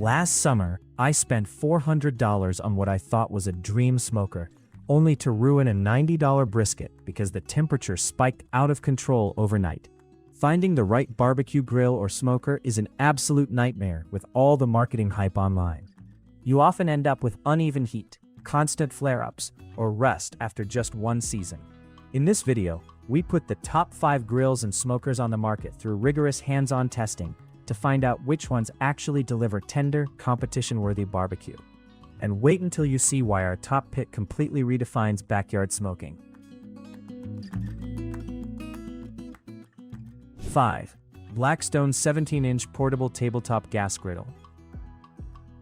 Last summer, I spent $400 on what I thought was a dream smoker, only to ruin a $90 brisket because the temperature spiked out of control overnight. Finding the right barbecue grill or smoker is an absolute nightmare with all the marketing hype online. You often end up with uneven heat, constant flare-ups, or rust after just one season. In this video, we put the top 5 grills and smokers on the market through rigorous hands-on testing to find out which ones actually deliver tender, competition-worthy barbecue. And wait until you see why our top pick completely redefines backyard smoking. 5. Blackstone 17-inch portable tabletop gas griddle.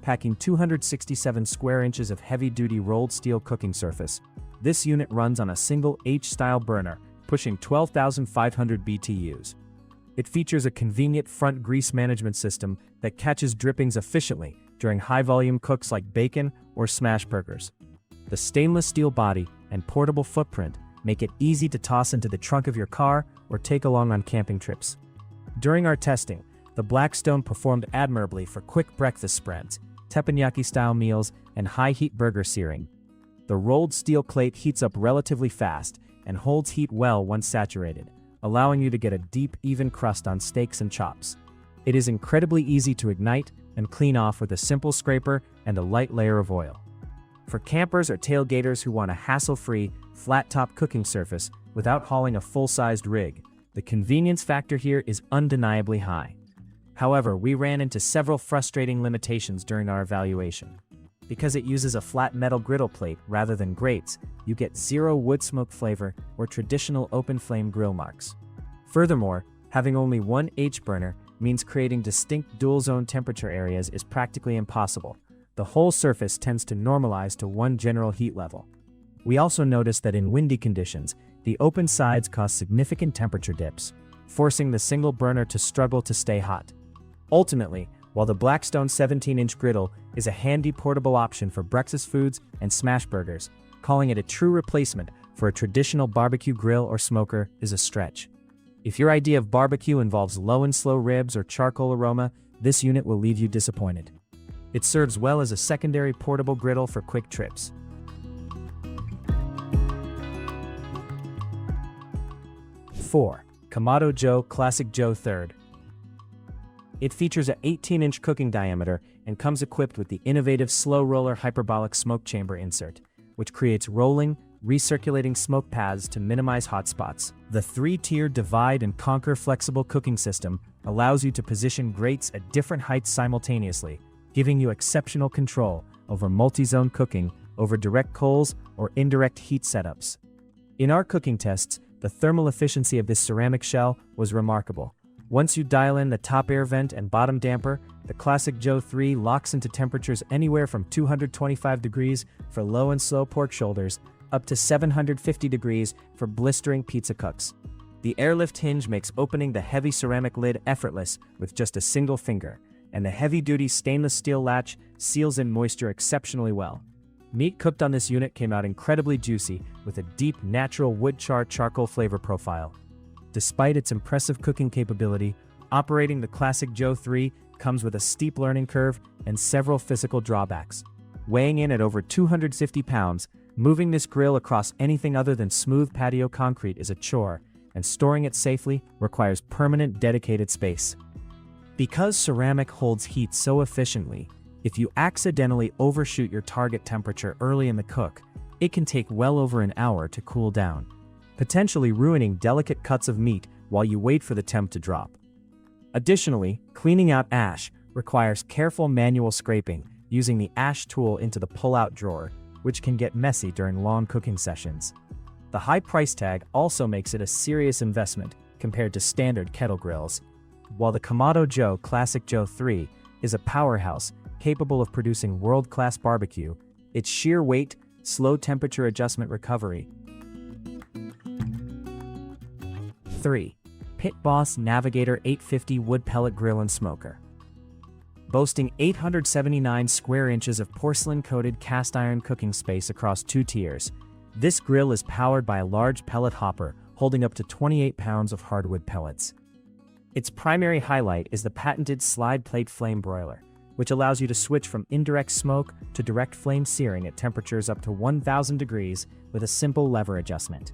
Packing 267 square inches of heavy-duty rolled steel cooking surface, this unit runs on a single H-style burner, pushing 12,500 BTUs. It features a convenient front grease management system that catches drippings efficiently during high-volume cooks like bacon or smash burgers. The stainless steel body and portable footprint make it easy to toss into the trunk of your car or take along on camping trips. During our testing, the Blackstone performed admirably for quick breakfast spreads, teppanyaki-style meals, and high-heat burger searing. The rolled steel plate heats up relatively fast and holds heat well once saturated, allowing you to get a deep, even crust on steaks and chops. It is incredibly easy to ignite and clean off with a simple scraper and a light layer of oil. For campers or tailgaters who want a hassle-free, flat-top cooking surface without hauling a full-sized rig, the convenience factor here is undeniably high. However, we ran into several frustrating limitations during our evaluation. Because it uses a flat metal griddle plate rather than grates, you get zero wood smoke flavor or traditional open flame grill marks. Furthermore, having only one H burner means creating distinct dual-zone temperature areas is practically impossible. The whole surface tends to normalize to one general heat level. We also noticed that in windy conditions, the open sides cause significant temperature dips, forcing the single burner to struggle to stay hot. Ultimately, while the Blackstone 17-inch griddle is a handy portable option for breakfast foods and smash burgers, calling it a true replacement for a traditional barbecue grill or smoker is a stretch. If your idea of barbecue involves low and slow ribs or charcoal aroma, this unit will leave you disappointed. It serves well as a secondary portable griddle for quick trips. 4. Kamado Joe Classic Joe 3rd. It features an 18-inch cooking diameter and comes equipped with the innovative slow roller hyperbolic smoke chamber insert, which creates rolling, recirculating smoke paths to minimize hot spots. The 3-tier divide and conquer flexible cooking system allows you to position grates at different heights simultaneously, giving you exceptional control over multi-zone cooking over direct coals or indirect heat setups. In our cooking tests, the thermal efficiency of this ceramic shell was remarkable. Once you dial in the top air vent and bottom damper, the Classic Joe 3 locks into temperatures anywhere from 225 degrees for low and slow pork shoulders up to 750 degrees for blistering pizza cooks. The airlift hinge makes opening the heavy ceramic lid effortless with just a single finger, and the heavy-duty stainless steel latch seals in moisture exceptionally well. Meat cooked on this unit came out incredibly juicy with a deep, natural wood charcoal flavor profile. Despite its impressive cooking capability, operating the Classic Joe 3 comes with a steep learning curve and several physical drawbacks. Weighing in at over 250 pounds, moving this grill across anything other than smooth patio concrete is a chore, and storing it safely requires permanent dedicated space. Because ceramic holds heat so efficiently, if you accidentally overshoot your target temperature early in the cook, it can take well over an hour to cool down, potentially ruining delicate cuts of meat while you wait for the temp to drop. Additionally, cleaning out ash requires careful manual scraping using the ash tool into the pull-out drawer, which can get messy during long cooking sessions. The high price tag also makes it a serious investment compared to standard kettle grills. While the Kamado Joe Classic Joe 3 is a powerhouse capable of producing world-class barbecue, its sheer weight, slow temperature adjustment recovery. 3. Pit Boss Navigator 850 Wood Pellet Grill and Smoker. Boasting 879 square inches of porcelain-coated cast iron cooking space across 2 tiers, this grill is powered by a large pellet hopper holding up to 28 pounds of hardwood pellets. Its primary highlight is the patented slide plate flame broiler, which allows you to switch from indirect smoke to direct flame searing at temperatures up to 1000 degrees with a simple lever adjustment.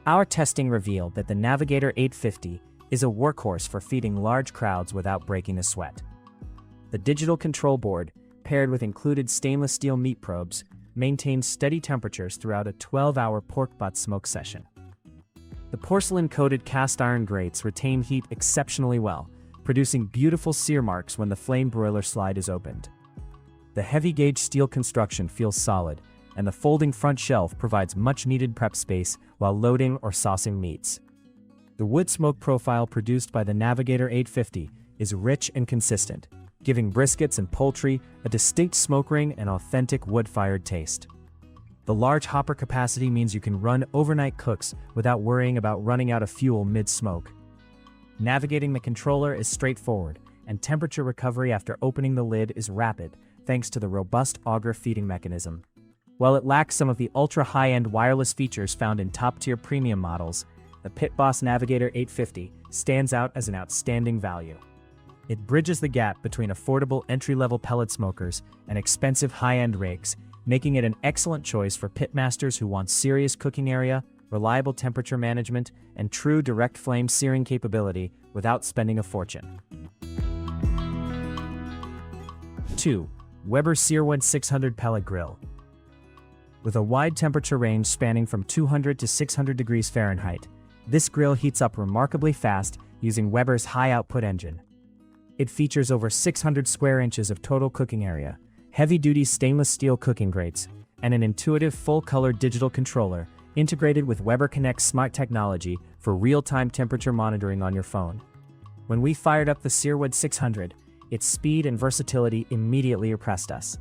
Our testing revealed that the Navigator 850 is a workhorse for feeding large crowds without breaking a sweat. The digital control board, paired with included stainless steel meat probes, maintains steady temperatures throughout a 12-hour pork butt smoke session. The porcelain-coated cast iron grates retain heat exceptionally well, producing beautiful sear marks when the flame broiler slide is opened. The heavy-gauge steel construction feels solid, and the folding front shelf provides much-needed prep space while loading or saucing meats. The wood smoke profile produced by the Navigator 850 is rich and consistent, giving briskets and poultry a distinct smoke ring and authentic wood-fired taste. The large hopper capacity means you can run overnight cooks without worrying about running out of fuel mid-smoke. Navigating the controller is straightforward, and temperature recovery after opening the lid is rapid thanks to the robust auger feeding mechanism. While it lacks some of the ultra-high-end wireless features found in top-tier premium models, the Pit Boss Navigator 850 stands out as an outstanding value. It bridges the gap between affordable entry-level pellet smokers and expensive high-end rigs, making it an excellent choice for pitmasters who want serious cooking area, reliable temperature management, and true direct flame searing capability without spending a fortune. 2. Weber Searwood 600 Pellet Grill. With a wide temperature range spanning from 200 to 600 degrees Fahrenheit, this grill heats up remarkably fast using Weber's high-output engine. It features over 600 square inches of total cooking area, heavy-duty stainless steel cooking grates, and an intuitive full-color digital controller integrated with Weber Connect's smart technology for real-time temperature monitoring on your phone. When we fired up the Searwood 600, its speed and versatility immediately impressed us.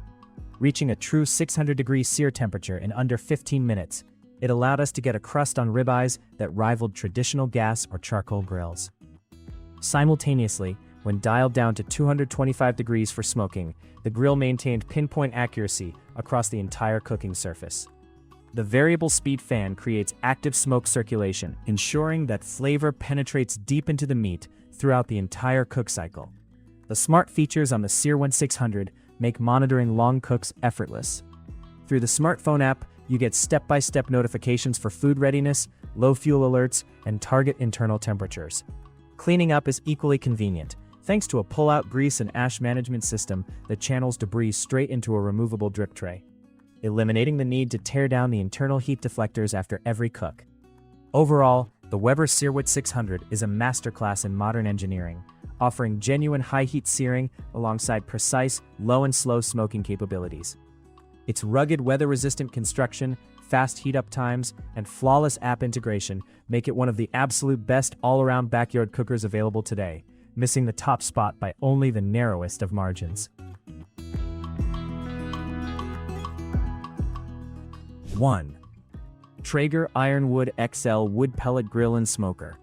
Reaching a true 600-degree sear temperature in under 15 minutes, it allowed us to get a crust on ribeyes that rivaled traditional gas or charcoal grills. Simultaneously, when dialed down to 225 degrees for smoking, the grill maintained pinpoint accuracy across the entire cooking surface. The variable speed fan creates active smoke circulation, ensuring that flavor penetrates deep into the meat throughout the entire cook cycle. The smart features on the Searwood 600 make monitoring long cooks effortless. Through the smartphone app, you get step-by-step notifications for food readiness, low fuel alerts, and target internal temperatures. Cleaning up is equally convenient, thanks to a pull-out grease and ash management system that channels debris straight into a removable drip tray, eliminating the need to tear down the internal heat deflectors after every cook. Overall, the Weber Searwood 600 is a masterclass in modern engineering, offering genuine high-heat searing alongside precise, low and slow smoking capabilities. Its rugged weather-resistant construction, fast heat-up times, and flawless app integration make it one of the absolute best all-around backyard cookers available today, missing the top spot by only the narrowest of margins. 1. Traeger Ironwood XL Wood Pellet Grill and Smoker.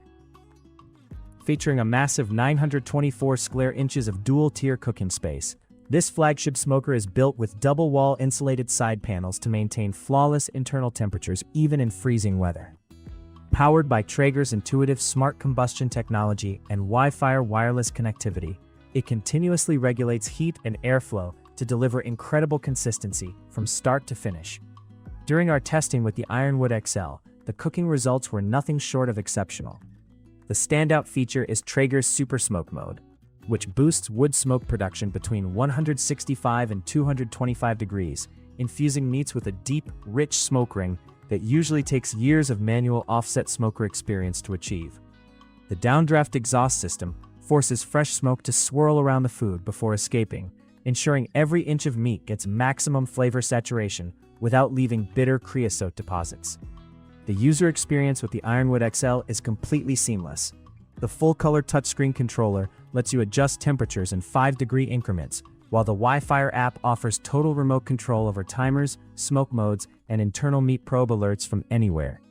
Featuring a massive 924 square inches of dual-tier cooking space, this flagship smoker is built with double-wall insulated side panels to maintain flawless internal temperatures even in freezing weather. Powered by Traeger's intuitive smart combustion technology and Wi-Fi wireless connectivity, it continuously regulates heat and airflow to deliver incredible consistency from start to finish. During our testing with the Ironwood XL, the cooking results were nothing short of exceptional. The standout feature is Traeger's Super Smoke Mode, which boosts wood smoke production between 165 and 225 degrees, infusing meats with a deep, rich smoke ring that usually takes years of manual offset smoker experience to achieve. The downdraft exhaust system forces fresh smoke to swirl around the food before escaping, ensuring every inch of meat gets maximum flavor saturation without leaving bitter creosote deposits. The user experience with the Ironwood XL is completely seamless. The full-color touchscreen controller lets you adjust temperatures in 5-degree increments, while the Wi-Fi app offers total remote control over timers, smoke modes, and internal meat probe alerts from anywhere.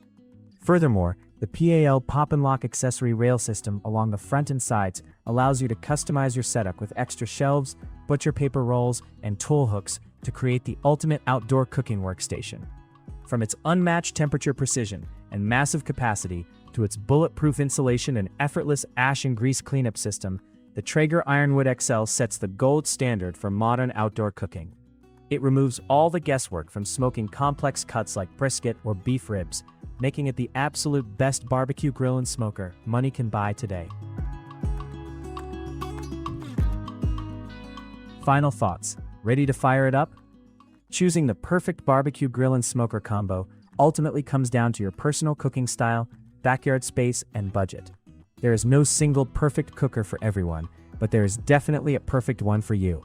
Furthermore, the PAL pop-and-lock accessory rail system along the front and sides allows you to customize your setup with extra shelves, butcher paper rolls, and tool hooks to create the ultimate outdoor cooking workstation. From its unmatched temperature precision and massive capacity to its bulletproof insulation and effortless ash and grease cleanup system, the Traeger Ironwood XL sets the gold standard for modern outdoor cooking. It removes all the guesswork from smoking complex cuts like brisket or beef ribs, making it the absolute best barbecue grill and smoker money can buy today. Final thoughts. Ready to fire it up? Choosing the perfect barbecue grill and smoker combo ultimately comes down to your personal cooking style, backyard space, and budget. There is no single perfect cooker for everyone, but there is definitely a perfect one for you.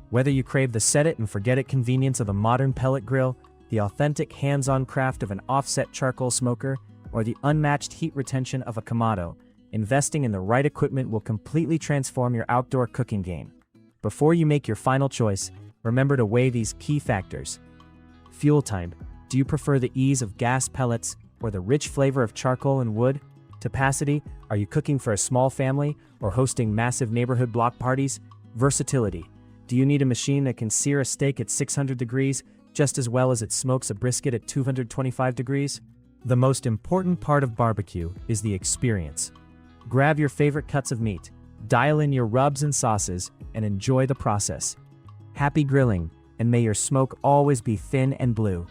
Whether you crave the set-it-and-forget-it convenience of a modern pellet grill, the authentic hands-on craft of an offset charcoal smoker, or the unmatched heat retention of a Kamado, investing in the right equipment will completely transform your outdoor cooking game. Before you make your final choice, remember to weigh these key factors. Fuel type. Do you prefer the ease of gas pellets or the rich flavor of charcoal and wood? Capacity. Are you cooking for a small family or hosting massive neighborhood block parties? Versatility. Do you need a machine that can sear a steak at 600 degrees just as well as it smokes a brisket at 225 degrees? The most important part of barbecue is the experience. Grab your favorite cuts of meat, dial in your rubs and sauces, and enjoy the process. Happy grilling, and may your smoke always be thin and blue.